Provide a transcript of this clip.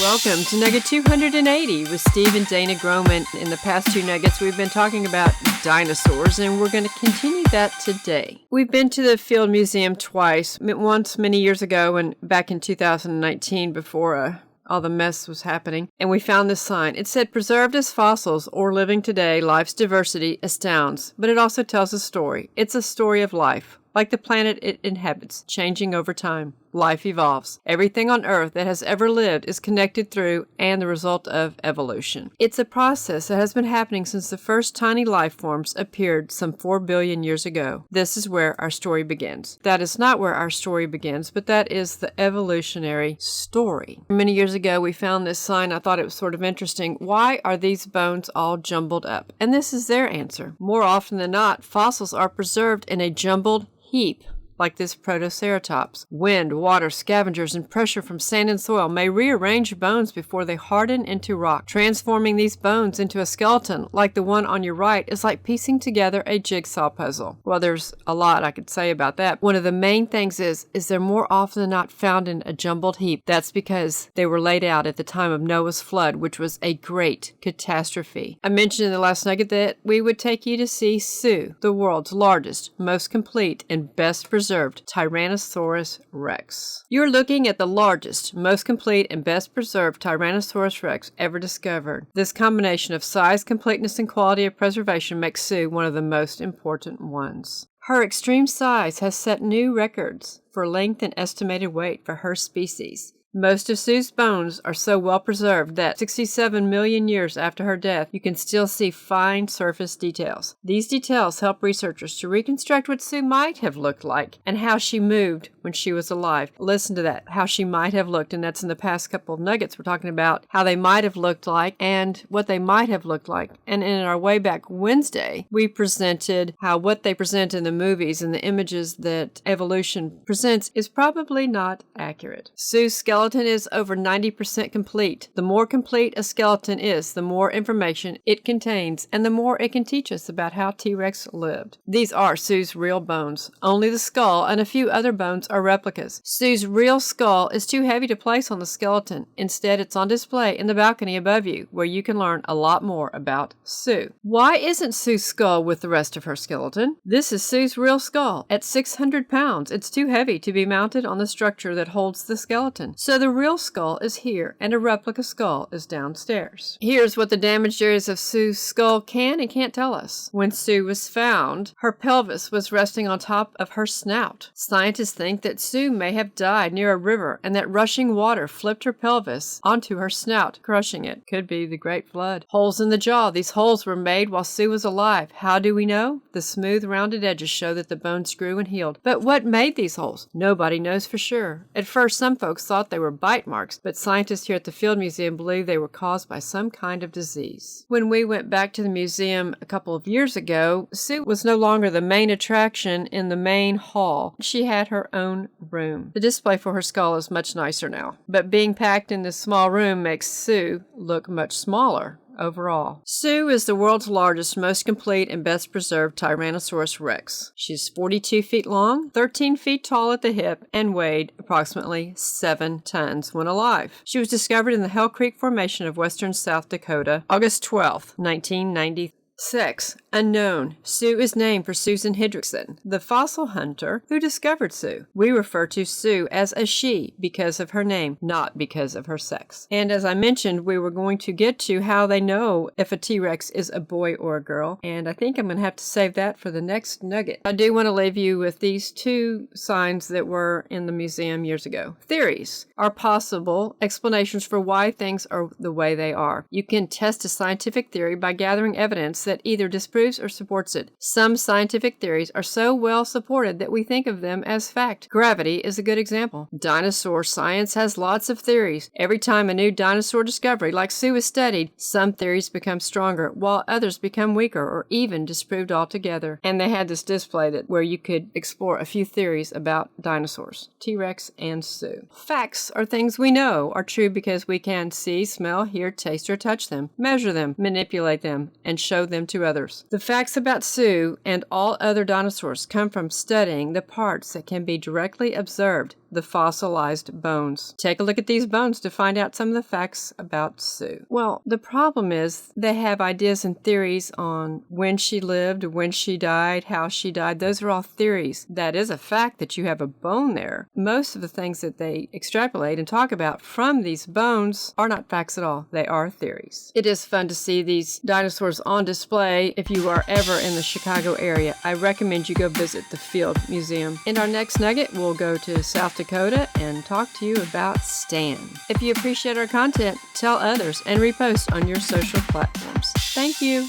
Welcome to Nugget 280 with Steve and Dana Groman. In the past two Nuggets, we've been talking about dinosaurs, and we're going to continue that today. We've been to the Field Museum twice, once many years ago and back in 2019 before all the mess was happening, and we found this sign. It said, "Preserved as fossils or living today, life's diversity astounds," but it also tells a story. It's a story of life. Like the planet it inhabits, changing over time. Life evolves. Everything on Earth that has ever lived is connected through and the result of evolution. It's a process that has been happening since the first tiny life forms appeared some 4 billion years ago. This is where our story begins. That is not where our story begins, but that is the evolutionary story. Many years ago, we found this sign. I thought it was sort of interesting. Why are these bones all jumbled up? And this is their answer. More often than not, fossils are preserved in a jumbled heap, like this Protoceratops. Wind, water, scavengers, and pressure from sand and soil may rearrange bones before they harden into rock. Transforming these bones into a skeleton, like the one on your right, is like piecing together a jigsaw puzzle. Well, there's a lot I could say about that. One of the main things is they're more often than not found in a jumbled heap. That's because they were laid out at the time of Noah's flood, which was a great catastrophe. I mentioned in the last nugget that we would take you to see Sue, the world's largest, most complete, and best preserved Tyrannosaurus rex. You're looking at the largest, most complete, and best preserved Tyrannosaurus rex ever discovered. This combination of size, completeness, and quality of preservation makes Sue one of the most important ones. Her extreme size has set new records for length and estimated weight for her species. Most of Sue's bones are so well preserved that 67 million years after her death, you can still see fine surface details. These details help researchers to reconstruct what Sue might have looked like and how she moved when she was alive. Listen to that, how she might have looked, and that's in the past couple of nuggets. We're talking about how they might have looked like and what they might have looked like. And in our Way Back Wednesday, we presented how what they present in the movies and the images that evolution presents is probably not accurate. Sue's skeleton is over 90% complete. The more complete a skeleton is, the more information it contains, and the more it can teach us about how T-Rex lived. These are Sue's real bones. Only the skull and a few other bones are replicas. Sue's real skull is too heavy to place on the skeleton. Instead, it's on display in the balcony above you, where you can learn a lot more about Sue. Why isn't Sue's skull with the rest of her skeleton? This is Sue's real skull. At 600 pounds, it's too heavy to be mounted on the structure that holds the skeleton. So the real skull is here, and a replica skull is downstairs. Here's what the damaged areas of Sue's skull can and can't tell us. When Sue was found, her pelvis was resting on top of her snout. Scientists think that Sue may have died near a river and that rushing water flipped her pelvis onto her snout, crushing it. Could be the Great Flood. Holes in the jaw. These holes were made while Sue was alive. How do we know? The smooth, rounded edges show that the bones grew and healed. But what made these holes? Nobody knows for sure. At first, some folks thought they were bite marks, but scientists here at the Field Museum believe they were caused by some kind of disease. When we went back to the museum a couple of years ago, Sue was no longer the main attraction in the main hall. She had her own room. The display for her skull is much nicer now, but being packed in this small room makes Sue look much smaller overall. Sue is the world's largest, most complete, and best preserved Tyrannosaurus rex. She's 42 feet long, 13 feet tall at the hip, and weighed approximately 7 tons when alive. She was discovered in the Hell Creek Formation of western South Dakota, August 12, 1993. Sex, unknown. Sue is named for Susan Hendrickson, the fossil hunter who discovered Sue. We refer to Sue as a she because of her name, not because of her sex. And as I mentioned, we were going to get to how they know if a T-Rex is a boy or a girl, and I think I'm going to have to save that for the next nugget. I do want to leave you with these two signs that were in the museum years ago. Theories are possible explanations for why things are the way they are. You can test a scientific theory by gathering evidence that either disproves or supports it. Some scientific theories are so well supported that we think of them as fact. Gravity is a good example. Dinosaur science has lots of theories. Every time a new dinosaur discovery, like Sue, is studied, some theories become stronger, while others become weaker or even disproved altogether. And they had this display where you could explore a few theories about dinosaurs, T-Rex and Sue. Facts are things we know are true because we can see, smell, hear, taste, or touch them, measure them, manipulate them, and show them to others. The facts about Sue and all other dinosaurs come from studying the parts that can be directly observed, the fossilized bones. Take a look at these bones to find out some of the facts about Sue. Well, the problem is they have ideas and theories on when she lived, when she died, how she died. Those are all theories. That is a fact that you have a bone there. Most of the things that they extrapolate and talk about from these bones are not facts at all. They are theories. It is fun to see these dinosaurs on display. If you are ever in the Chicago area, I recommend you go visit the Field Museum. In our next nugget, we'll go to South Dakota and talk to you about Stan. If you appreciate our content, tell others and repost on your social platforms. Thank you.